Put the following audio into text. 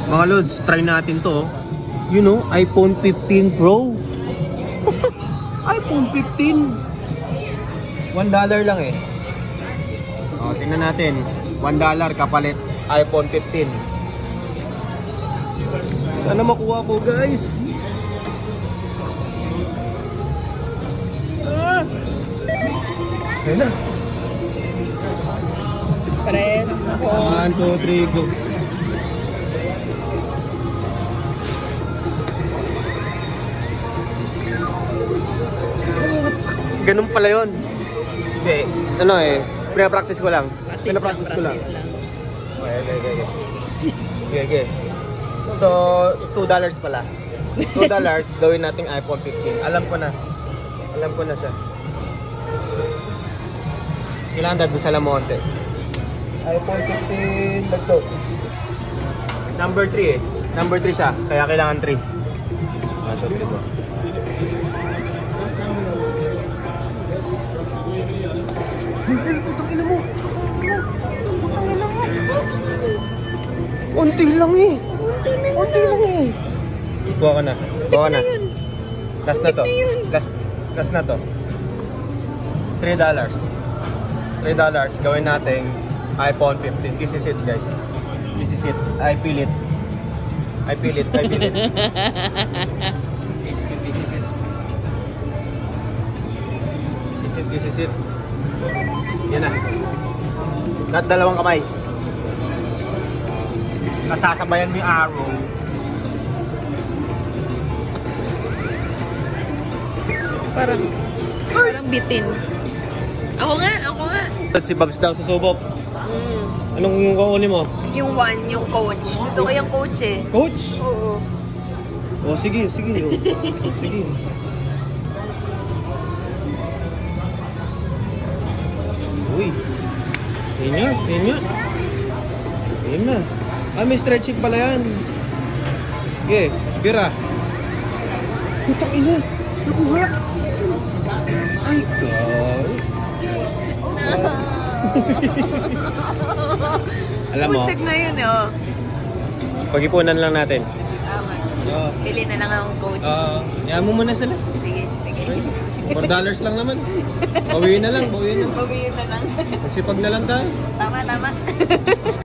Mga lods, try natin to. You know, iPhone 15 Pro. iPhone 15. $1 lang eh. O, tingnan natin. $1 kapalit iPhone 15. Sana makuha ko, guys. Ayun na. Press po. 1, 2, 3, go. Ganun pala yun. Hindi. Ano eh, pinapractice ko lang. Pinapractice ko lang. Okay. So, $2 pala. $2 gawin nating iPhone 15. Alam ko na. Alam ko na siya. Kailangan dad sa Lamonte. iPhone 15, let's go. Number 3 eh. Number 3 siya, kaya kailangan 3. Ito, dito. Putang ina mo. Unti lang eh. Unti lang eh. Buka ka na. Buka ka na. Last na to. Last na to. $3. $3 gawin natin iPhone 15. This is it, guys. This is it. I feel it. I feel it. I feel it. This is it. This is it. This is it. This is it. Yan na. Lahat dalawang kamay. Nasasabayan mo yung arrow. Parang bitin. Ako nga. Si Babs daw susubok. Anong yung kukunin mo? Yung coach. Gusto ko yung coach eh. Coach? Oo. Oh, sige. Oh. Sige. Uy. Yan na. Ah, may stretching pala yan. Sige, bira. Putang ina. Nakuha. Ay, God. Alam mo, Muntik na yun oh. pag-ipunan lang natin. Tama. Oo. Pili na lang ang coach. Yan mo muna sila. Sige. $4 lang naman. Bawiin na lang. Bawiin na lang. Magsipag na lang tayo. Tama.